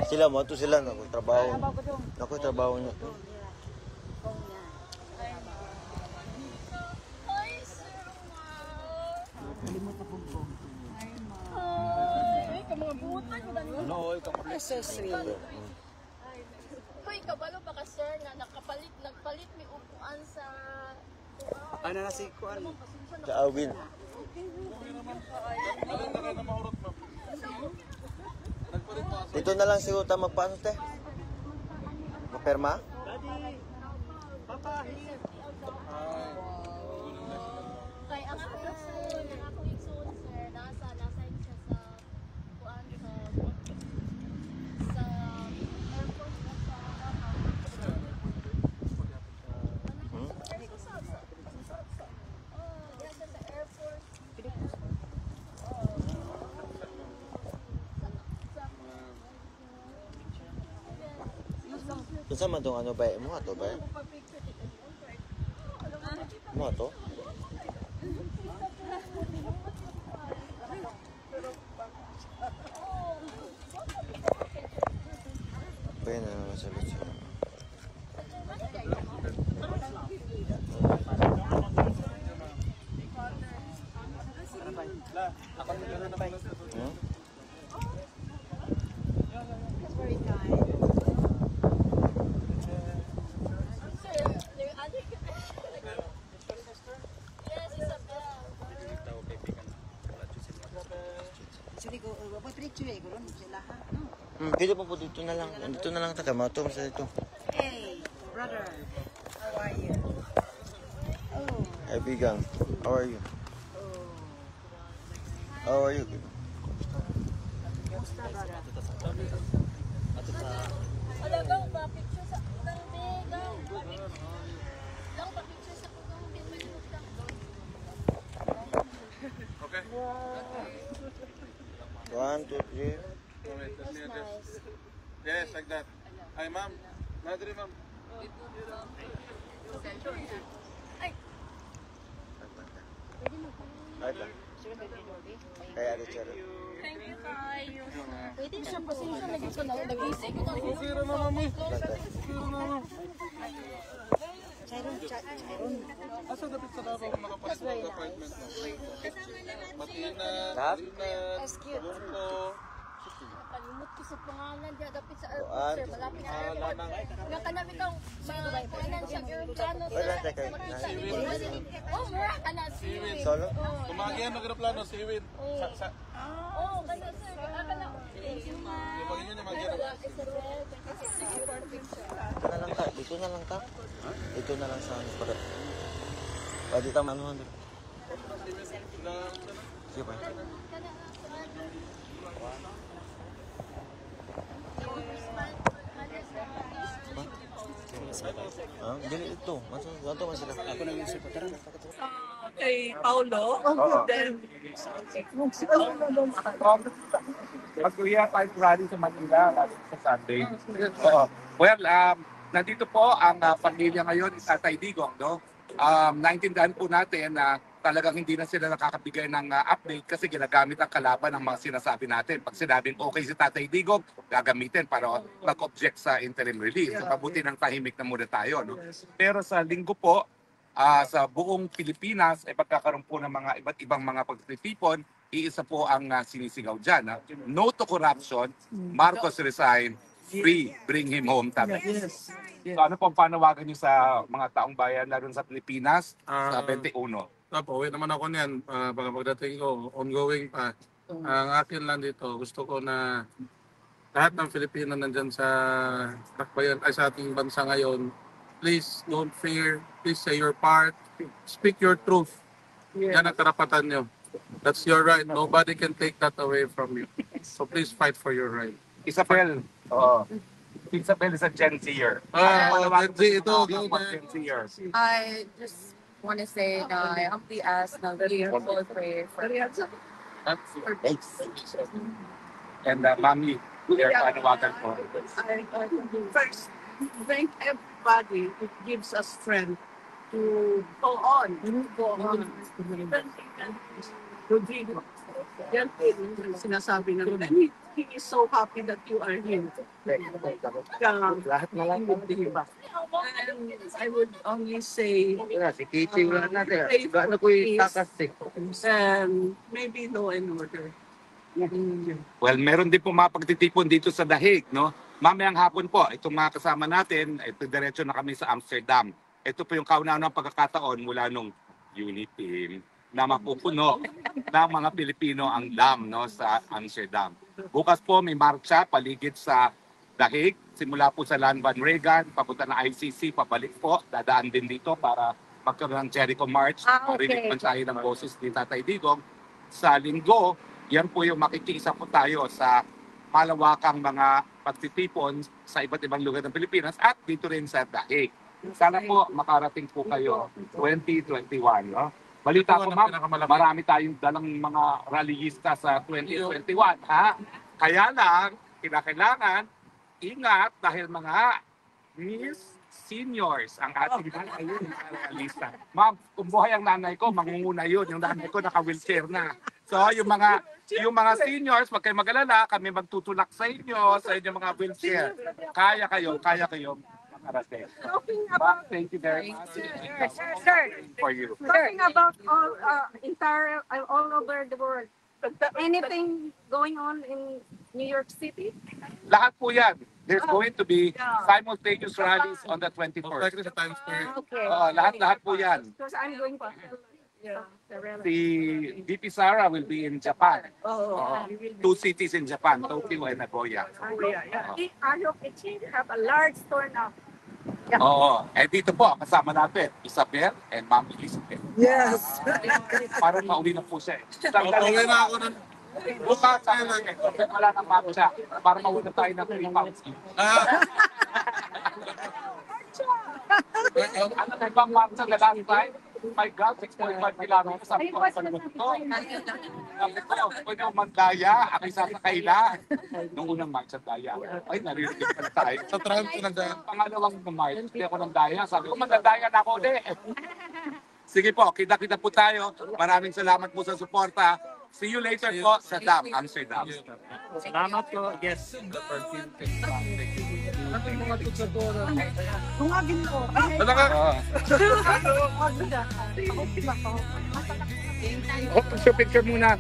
Sila mo, ito sila, trabaho. Trabaho niya. So sweet. Uy, kabalo ba ka sir na nagpalit may upuan sa Ano na si Kuan? Sa Awin. Dito na lang siguro tayo magpaano, te? Maperma? kay ang ako igsoon, sir, nasa siya sa upuan sa airport na sa Kunsa man itong ano ba? Mo ato ba? Mo ato? Pwede na naman sa lutsa. Pwede po dito na lang. Dito na lang tayo. Matong sa dito. Hey, brother. How are you? Oh. Hey, Bigang. How are you? How are you? Alagaw ba picture sa ng bigaw. Lang pa picture sa kung bin malibog lang. Okay. 1, 2, 3. That's nice. Yes, like that. Hi, ma'am. Madre, ma'am. Ay, Ay lang. Kaya ada cara. thank you kayo. Pwede siya pasensya lagi ko na nag-isip ko. Zero na, ma'am. Zero na, ma'am. Chiron. Asa dapat sa Davao kung nakapasok ng appointment mo? Matiin na. Lahat? That's cute. Burko. Kalimut ko sa pangalan diya dapit sa airport sir, malapit sa airport. Nga kanami kang kanan siya aeroplano sir. Wala, teka. Oh, mura ka na siwin. Solo? Tumagihan ng aeroplano, si Iwin. Oh, kaya sir, akala. Thank you ma'am. Pag inyo niya magihan. Isabel, sige perfect siya. Dito na lang ta. Dito na lang ta. Dito na lang sa ano para. Pwede tama ano. Sige pa. Ah, dili ito. Ganto man sila. Ako nang isip pa tara. Kay Paulo. Then, Mag-uya tayo rally sa Manila sa Sunday. Oo. Well, nandito po ang pamilya ngayon ni Tatay Digong. No? Naintindihan po natin na talagang hindi na sila nakakabigay ng update kasi ginagamit ang kalaban ng mga sinasabi natin. Pag sinabing okay si Tatay Digong, gagamitin para mag-object sa interim release. So, mabuti ng tahimik na muna tayo. No? Pero sa linggo po, sa buong Pilipinas ay pagkakaroon po ng mga iba't ibang mga pagtitipon, iisa po ang sinisigaw dyan. No to corruption, Marcos resign, free, bring him home. yes. So ano po ang panawagan niyo sa mga taong bayan lalo sa Pilipinas sa 21? Pauwi naman ako niyan. Pagdating ko, ongoing pa. Ang akin lang dito, gusto ko na lahat ng Filipino nandyan sa takbayan, ay sa ating bansa ngayon, please don't fear. Please say your part. Speak your truth. Yan ang karapatan nyo. That's your right. Nobody can take that away from you. So please fight for your right. Isabel, Isabel is a Gen Zer. Gen Z ito. Gen Zer. I just want to say that I humbly ask na we all pray for And Mami, their panawagan po. First, thank everybody who gives us strength to go on. Rodrigo, yan po yung sinasabi ng he is so happy that you are here. Lahat na lang. Diba? And I would only say, Si Kichi wala natin. pray for Gano'n ko yung peace takas eh. and maybe law and order. Well, meron din po mga pagtitipon dito sa Dahig, no? Mamayang hapon po, itong mga kasama natin, ito diretso na kami sa Amsterdam. Ito po yung kauna-unang pagkakataon mula nung Uniteam na mapupuno ng mga Pilipino ang dam, no, sa Amsterdam. Bukas po may marcha paligid sa Dahig, simula po sa Land Van Regan, papunta na ICC, pabalik po, dadaan din dito para magkaroon ng Jericho March, marinig man tayo ng boses ni Tatay Digong. Sa Linggo, yan po yung makikiisa po tayo sa malawakang mga pagtitipon sa iba't ibang lugar ng Pilipinas at dito rin sa Dahig. Sana po makarating po kayo 2021. No? Balita ko ma'am, marami tayong dalang mga rallyista sa 2021. Ha? Kaya lang, kinakailangan, ingat dahil mga Miss Seniors ang ating rallyista. Ma'am, kung buhay ang nanay ko, mangunguna yun. Yung nanay ko naka-wheelchair na. So, yung mga seniors, wag kayong mag-alala, kami magtutulak sa inyo, sa inyong mga wheelchair. Kaya kayo makarating. Ma'am, thank you very much. For you. Talking about all over the world. Anything going on in New York City? Lahat po yan. There's going to be simultaneous rallies on the 21st. Likely sa Times Square. Okay. Lahat po yan. Because I'm going to the rally. Si VP Sara will be in Japan. Oh, 2 cities in Japan, Tokyo and Nagoya. I hope it will have a large turnout. Oo. Dito po, kasama natin, Isabel and Ma'am Elizabeth. yes. Parang mauli na po siya. Okay na ako nun. Bukas, wala nang marcha. Para mauna tayo ng 3 pounds. Ano na ibang marcha na last time? My God, 6.5 kilometers. Sabi ko, sa lugar ko. Sabi ko, pwede ako magdaya. Ang isa sa kaila. Nung unang marcha, daya. Ay, naririnig pala tayo. Sa Trump, nagdaan. Pangalawang march, hindi ako ng daya. Sabi ko, magdadaya na ako ulit. Sige po, kita-kita po tayo. Maraming salamat po sa suporta. See you later po sa DAM, Amsterdam. Salamat po. Yes. Tungagin mo. Wala ka. Oh, picture muna.